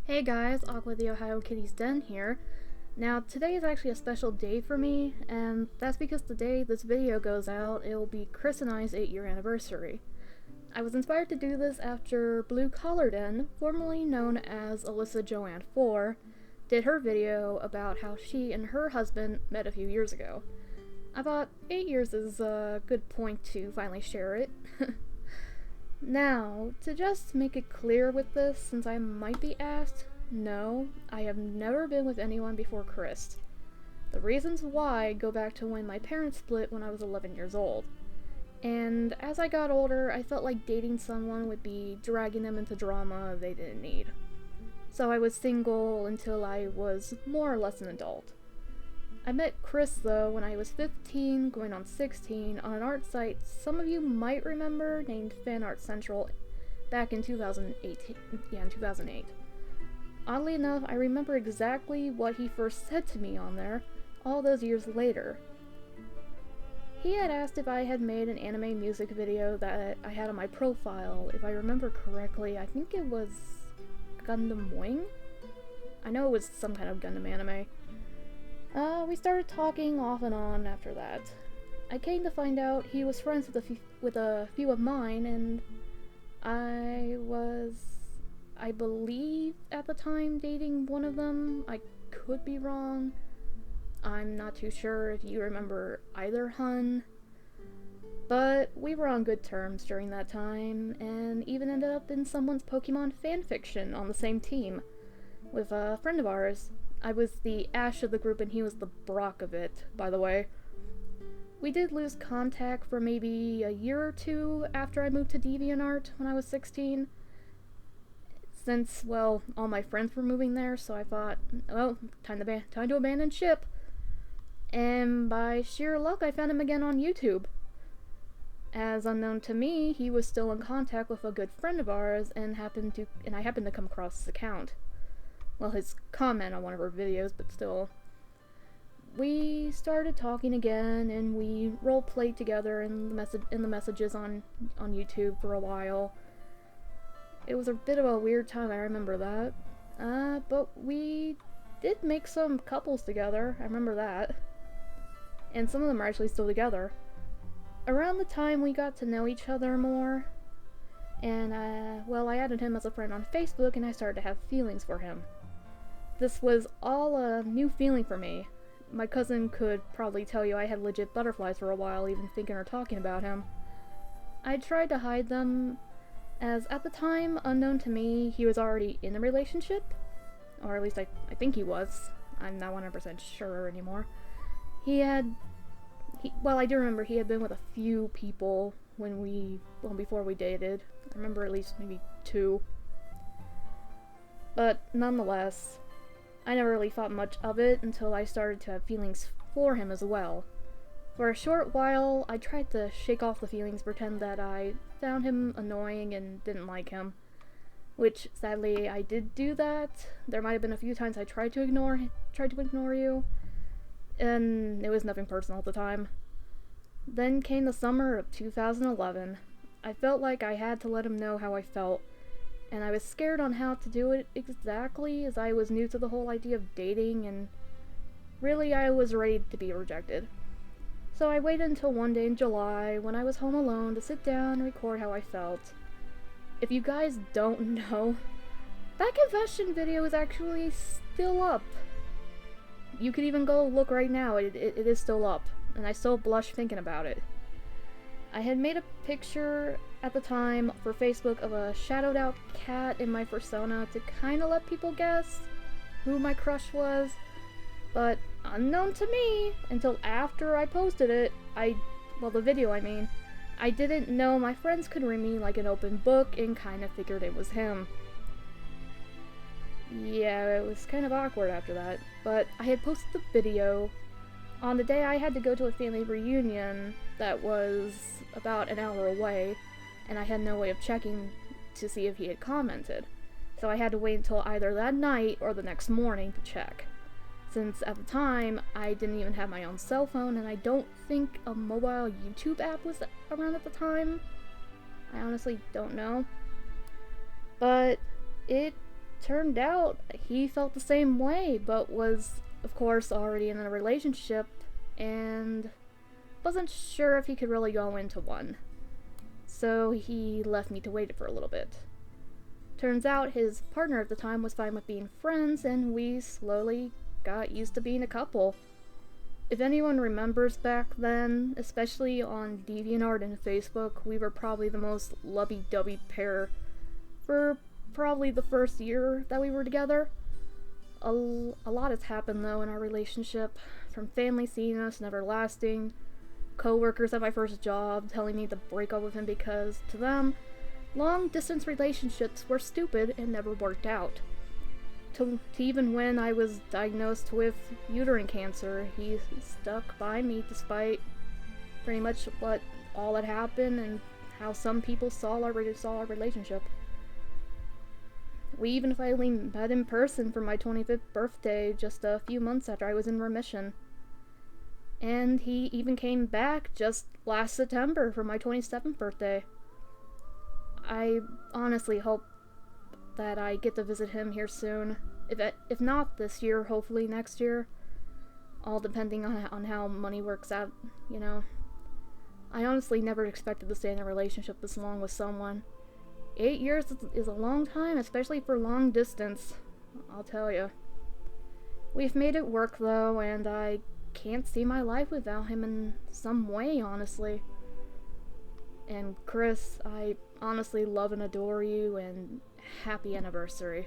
Hey guys, Aqua the Ohio Kitty's Den here. Now, today is actually a special day for me, and that's because the day this video goes out, it will be Chris and I's 8-year anniversary. I was inspired to do this after Blue Collar Den, formerly known as Alyssa Joanne 4, did her video about how she and her husband met a few years ago. I thought 8 years is a good point to finally share it. Now, to just make it clear with this, since I might be asked, no, I have never been with anyone before Chris. The reasons why go back to when my parents split when I was 11 years old. And as I got older, I felt like dating someone would be dragging them into drama they didn't need. So I was single until I was more or less an adult. I met Chris, though, when I was 15, going on 16, on an art site some of you might remember named Fan Art Central back in 2008. Oddly enough, I remember exactly what he first said to me on there, all those years later. He had asked if I had made an anime music video that I had on my profile. If I remember correctly, I think it was Gundam Wing? I know it was some kind of Gundam anime. We started talking off and on after that. I came to find out he was friends with a few of mine, and I believe, at the time, dating one of them. I could be wrong. I'm not too sure if you remember either, hun. But we were on good terms during that time, and even ended up in someone's Pokemon fanfiction on the same team, with a friend of ours. I was the Ash of the group and he was the Brock of it, by the way. We did lose contact for maybe a year or two after I moved to DeviantArt when I was 16. Since, well, all my friends were moving there, so I thought, well, time to abandon ship. And by sheer luck, I found him again on YouTube. As unknown to me, he was still in contact with a good friend of ours, and I happened to come across his account. Well, his comment on one of her videos, but still. We started talking again, and we role-played together in the messages on YouTube for a while. It was a bit of a weird time, I remember that. But we did make some couples together, I remember that. And some of them are actually still together. Around the time we got to know each other more, and, well, I added him as a friend on Facebook, and I started to have feelings for him. This was all a new feeling for me. My cousin could probably tell you I had legit butterflies for a while, even thinking or talking about him. I tried to hide them, as at the time, unknown to me, he was already in a relationship. Or at least I think he was. I'm not 100% sure anymore. Well, I do remember he had been with a few people before we dated. I remember at least maybe 2. But nonetheless, I never really thought much of it until I started to have feelings for him as well. For a short while, I tried to shake off the feelings, pretend that I found him annoying and didn't like him. Which, sadly, I did do that. There might have been a few times I tried to ignore you, and it was nothing personal at the time. Then came the summer of 2011. I felt like I had to let him know how I felt, and I was scared on how to do it exactly, as I was new to the whole idea of dating, and really I was ready to be rejected. So I waited until one day in July, when I was home alone, to sit down and record how I felt. If you guys don't know, that confession video is actually still up. You could even go look right now, it is still up, and I still blush thinking about it. I had made a picture at the time for Facebook of a shadowed out cat in my persona to kinda let people guess who my crush was, but unknown to me, until after I posted it, the video I mean, I didn't know my friends could read me like an open book and kinda figured it was him. Yeah, it was kind of awkward after that, but I had posted the video on the day I had to go to a family reunion that was about an hour away, and I had no way of checking to see if he had commented. So I had to wait until either that night or the next morning to check. Since at the time, I didn't even have my own cell phone, and I don't think a mobile YouTube app was around at the time. I honestly don't know. But it turned out he felt the same way, but was, of course, already in a relationship and wasn't sure if he could really go into one. So he left me to wait for a little bit. Turns out his partner at the time was fine with being friends, and we slowly got used to being a couple. If anyone remembers back then, especially on DeviantArt and Facebook, we were probably the most lovey-dovey pair for probably the first year that we were together. A lot has happened though in our relationship, from family seeing us never lasting, co-workers at my first job telling me to break up with him because, to them, long-distance relationships were stupid and never worked out. To even when I was diagnosed with uterine cancer, he stuck by me despite pretty much what all had happened and how some people saw our relationship. We even finally met in person for my 25th birthday just a few months after I was in remission. And he even came back just last September for my 27th birthday. I honestly hope that I get to visit him here soon. If not this year, hopefully next year. All depending on how money works out, you know. I honestly never expected to stay in a relationship this long with someone. 8 years is a long time, especially for long distance, I'll tell you. We've made it work though, and I can't see my life without him in some way, honestly. And Chris, I honestly love and adore you, and happy anniversary.